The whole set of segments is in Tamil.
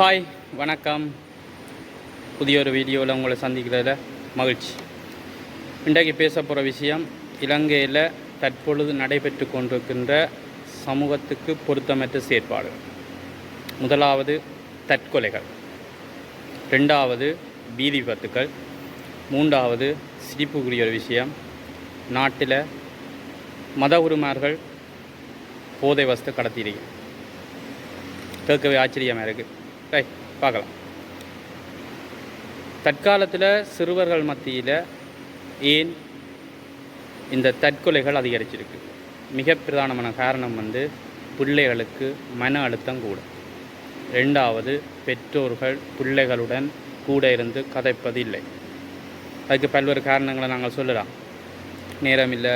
ஹாய், வணக்கம். புதிய ஒரு வீடியோவில் உங்களை சந்திக்கிறதுல மகிழ்ச்சி. இன்றைக்கு பேச போகிற விஷயம் இலங்கையில் தற்பொழுது நடைபெற்று கொண்டிருக்கின்ற சமூகத்துக்கு பொருத்தமற்ற செயற்பாடுகள். முதலாவது தற்கொலைகள், ரெண்டாவது வீதி விபத்துக்கள், மூன்றாவது சிரிப்புக்குரிய ஒரு விஷயம், நாட்டில் மத உரிமார்கள் போதை வஸ்து கடத்திடுங்க. கேட்கவே ஆச்சரியமாக இருக்குது. ரைட், பார்க்கலாம். தற்காலத்தில் சிறுவர்கள் மத்தியில் ஏன் இந்த தற்கொலைகள் அதிகரிச்சிருக்கு? மிக பிரதானமான காரணம் பிள்ளைகளுக்கு மன அழுத்தம் கூட. ரெண்டாவது, பெற்றோர்கள் பிள்ளைகளுடன் கூட இருந்து கதைப்பது இல்லை. அதுக்கு பல்வேறு காரணங்களை நாங்கள் சொல்லலாம். நேரம் இல்லை,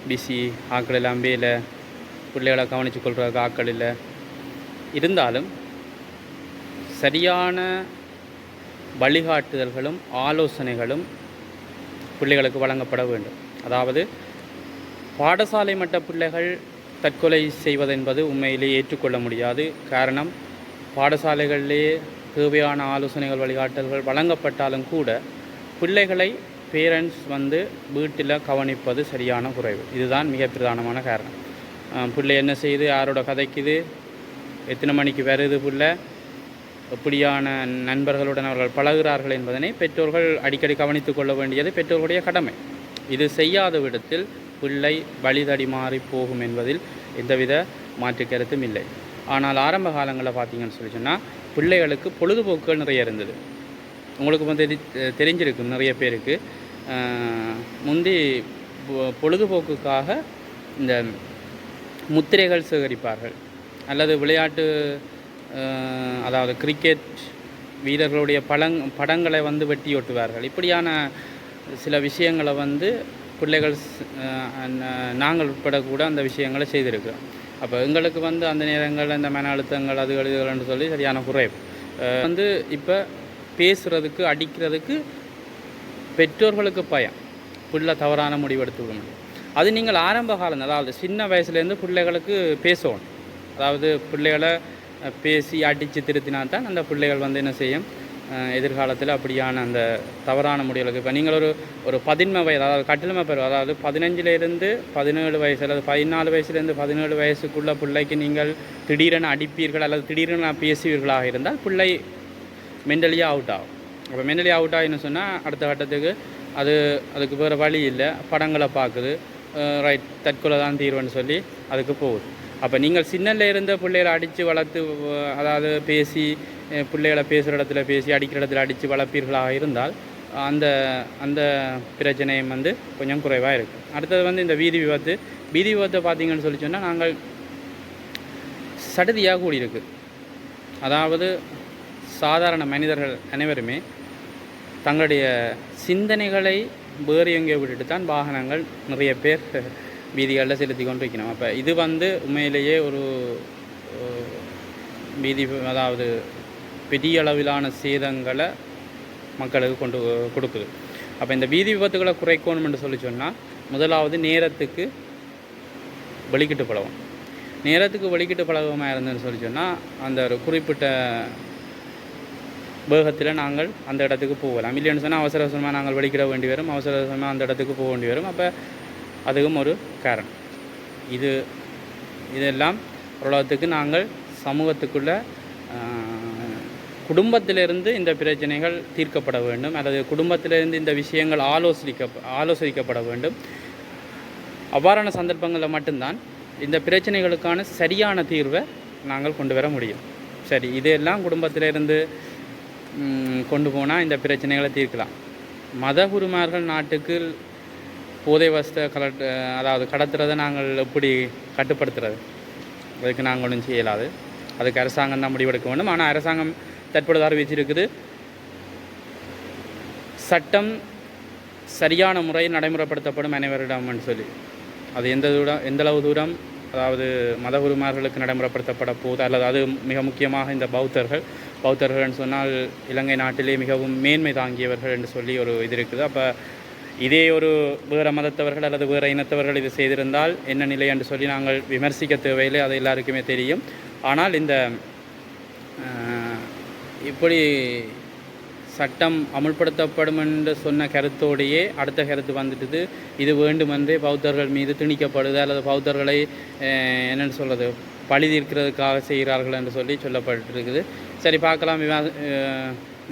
பிஸி, ஆக்கள் எல்லாம் வேலை, பிள்ளைகளை கவனித்து கொள்றதுக்கு ஆக்கள் இல்லை. இருந்தாலும் சரியான வழிகாட்டுதல்களும் ஆலோசனைகளும் பிள்ளைகளுக்கு வழங்கப்பட வேண்டும். அதாவது பாடசாலை மட்ட பிள்ளைகள் தற்கொலை செய்வதென்பது உண்மையிலேயே ஏற்றுக்கொள்ள முடியாது. காரணம், பாடசாலைகளிலே தேவையான ஆலோசனைகள் வழிகாட்டல்கள் வழங்கப்பட்டாலும் கூட பிள்ளைகளை பேரண்ட்ஸ் வீட்டில் கவனிப்பது சரியான குறைவு. இதுதான் மிக பிரதானமான காரணம். பிள்ளை என்ன செய்யுது, யாரோட கதைக்குது, எத்தனை மணிக்கு வருது, பிள்ளை எப்படியான நண்பர்களுடன் அவர்கள் பழகிறார்கள் என்பதனை பெற்றோர்கள் அடிக்கடி கவனித்து கொள்ள வேண்டியது பெற்றோர்களுடைய கடமை. இது செய்யாத விடத்தில் பிள்ளை வழிதடி மாறி போகும் என்பதில் எந்தவித மாற்று கருத்தும் இல்லை. ஆனால் ஆரம்ப காலங்களில் பார்த்தீங்கன்னு சொல்லி சொன்னால் பிள்ளைகளுக்கு பொழுதுபோக்குகள் நிறைய இருந்தது. உங்களுக்கு தெரிஞ்சிருக்கும் நிறைய பேருக்கு. முந்தி பொழுதுபோக்குக்காக இந்த முத்திரைகள் சேகரிப்பார்கள், அல்லது விளையாட்டு, அதாவது கிரிக்கெட் வீரர்களுடைய படங்களை வெட்டி ஒட்டுவார்கள். இப்படியான சில விஷயங்களை பிள்ளைகள், நாங்கள் உட்பட கூட அந்த விஷயங்களை செய்திருக்கிறோம். அப்போ எங்களுக்கு அந்த நேரங்கள் அந்த மன அழுத்தங்கள் இதுகள்னு சொல்லி சரியான குறைவு. இப்போ பேசுகிறதுக்கு அடிக்கிறதுக்கு பெற்றோர்களுக்கு பயம், பிள்ளை தவறான முடிவெடுத்து விட முடியும். அது நீங்கள் ஆரம்ப காலம், அதாவது சின்ன வயசுலேருந்து பிள்ளைகளுக்கு பேசணும். அதாவது பிள்ளைகளை பேசி அடித்து திருத்தினால்தான் அந்த பிள்ளைகள் என்ன செய்யும், எதிர்காலத்தில் அப்படியான அந்த தவறான முடிவுகளுக்கு. இப்போ நீங்கள் ஒரு 13 வயது, அதாவது கட்டிலமை பருவம், அதாவது 15லேருந்து 17 வயசு அல்லது 14 வயசுலேருந்து 17 வயசுக்குள்ள பிள்ளைக்கு நீங்கள் திடீரென அடிப்பீர்கள் அல்லது திடீரென பேசுவீர்களாக இருந்தால் பிள்ளை மென்டலியாக அவுட் ஆகும். அப்போ மென்டலி அவுட் ஆகின்னு சொன்னால் அடுத்த கட்டத்துக்கு அதுக்கு வேறு வழி இல்லை, படங்களை பார்க்குது, ரைட், தற்கொலை தான் தீர்வுன்னு சொல்லி அதுக்கு போகுது. அப்போ நீங்கள் சின்னல இருந்த பிள்ளைகளை அடித்து வளர்த்து, அதாவது பேசி பிள்ளைகளை பேசுகிற இடத்துல பேசி அடிக்கிற இடத்துல அடித்து வளர்ப்பீர்களாக இருந்தால் அந்த அந்த பிரச்சனையும் கொஞ்சம் குறைவாக இருக்கும். அடுத்தது இந்த வீதி விபத்தை பார்த்தீங்கன்னு சொல்லி சொன்னால் நாங்கள் சடுதியாக கூடியிருக்கு. அதாவது சாதாரண மனிதர்கள் அனைவருமே தங்களுடைய சிந்தனைகளை வேறு எங்கே விட்டுட்டு தான் வாகனங்கள் நிறைய பேர் வீதிகளில் செலுத்தி கொண்டு வைக்கணும். அப்போ இது உண்மையிலேயே ஒரு அதாவது பெரிய அளவிலான சேதங்களை மக்களுக்கு கொண்டு கொடுக்குது. அப்போ இந்த வீதி விபத்துகளை குறைக்கணும் என்று சொல்லி சொன்னால் முதலாவது நேரத்துக்கு வெளிக்கிட்டு பழகும். நேரத்துக்கு வெளிக்கிட்டு பழகமாக இருந்ததுன்னு சொல்லி சொன்னால் அந்த ஒரு குறிப்பிட்ட வேகத்தில் நாங்கள் அந்த இடத்துக்கு போகலாம். இல்லைன்னு சொன்னால் அவசர அவசரமாக நாங்கள் வெளிக்கிட வேண்டி வரும், அவசர அவசரமாக அந்த இடத்துக்கு போக வேண்டி வரும். அப்போ அதுவும் ஒரு காரணம். இதெல்லாம் உலகத்துக்கு நாங்கள் சமூகத்துக்குள்ள குடும்பத்திலிருந்து இந்த பிரச்சனைகள் தீர்க்கப்பட வேண்டும், அல்லது குடும்பத்திலிருந்து இந்த விஷயங்கள் ஆலோசிக்கப்பட வேண்டும். அவ்வாறான சந்தர்ப்பங்களில் மட்டும்தான் இந்த பிரச்சனைகளுக்கான சரியான தீர்வை நாங்கள் கொண்டு வர முடியும். சரி, இதெல்லாம் குடும்பத்திலிருந்து கொண்டு போனால் இந்த பிரச்சனைகளை தீர்க்கலாம். மத குருமார்கள் நாட்டுக்கு போதை வஸ்தை அதாவது கடத்துறதை நாங்கள் எப்படி கட்டுப்படுத்துறது? அதுக்கு நாங்கள் ஒன்றும் செய்யலாது. அதுக்கு அரசாங்கம் தான் முடிவெடுக்க வேண்டும். ஆனால் அரசாங்கம் தற்பொழுது அறிவிச்சிருக்குது, சட்டம் சரியான முறையில் நடைமுறைப்படுத்தப்படும் அனைவரிடம்னு சொல்லி. அது எந்தளவு தூரம், அதாவது மத குருமார்களுக்கு நடைமுறைப்படுத்தப்பட போகுது, அல்லது அது மிக முக்கியமாக இந்த பௌத்தர்கள்னு சொன்னால் இலங்கை நாட்டிலே மிகவும் மேன்மை தாங்கியவர்கள் என்று சொல்லி ஒரு இது இருக்குது. அப்போ இதே ஒரு வேறு மதத்தவர்கள் அல்லது வேறு இனத்தவர்கள் இது செய்திருந்தால் என்ன நிலை என்று சொல்லி நாங்கள் விமர்சிக்க தேவையில்லை, அது எல்லாருக்குமே தெரியும். ஆனால் இந்த இப்படி சட்டம் அமுல்படுத்தப்படும் என்று சொன்ன கருத்தோடையே அடுத்த கருத்து வந்துட்டுது, இது வேண்டுமென்றே பௌத்தர்கள் மீது திணிக்கப்படுது அல்லது பௌத்தர்களை என்னென்னு சொல்கிறது பழி தீர்க்கிறதுக்காக செய்கிறார்கள் என்று சொல்லி சொல்லப்பட்டிருக்குது. சரி, பார்க்கலாம்.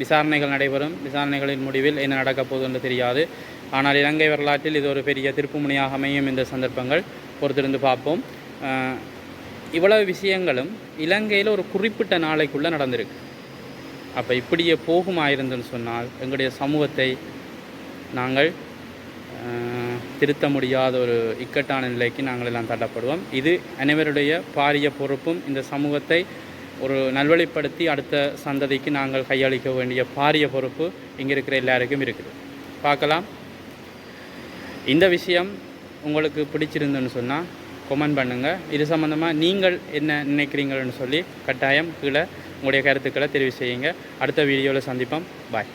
விசாரணைகள் நடைபெறும். விசாரணைகளின் முடிவில் என்ன நடக்கப் போகுது என்று தெரியாது. ஆனால் இலங்கை வரலாற்றில் இது ஒரு பெரிய திருப்புமுனையாக அமையும். இந்த சந்தர்ப்பங்கள் பொறுத்திருந்து பார்ப்போம். இவ்வளவு விஷயங்களும் இலங்கையில் ஒரு குறிப்பிட்ட நாளைக்குள்ளே நடந்திருக்கு. அப்போ இப்படியே போகுமாயிருந்துன்னு சொன்னால் எங்களுடைய சமூகத்தை நாங்கள் திருத்த முடியாத ஒரு இக்கட்டான நிலைக்கு நாங்கள் எல்லாம் தள்ளப்படுவோம். இது அனைவருடைய பாரிய பொறுப்பும். இந்த சமூகத்தை ஒரு நல்வழிப்படுத்தி அடுத்த சந்ததிக்கு நாங்கள் கையளிக்க வேண்டிய பாரிய பொறுப்பு இங்கே இருக்கிற எல்லாருக்கும் இருக்குது. பார்க்கலாம். இந்த விஷயம் உங்களுக்கு பிடிச்சிருந்துன்னு சொன்னால் கமெண்ட் பண்ணுங்கள். இது சம்மந்தமாக நீங்கள் என்ன நினைக்கிறீங்கன்னு சொல்லி கட்டாயம் கீழே உங்களுடைய கருத்துக்களை தெரிவு செய்யுங்க. அடுத்த வீடியோவில் சந்திப்போம். பாய்.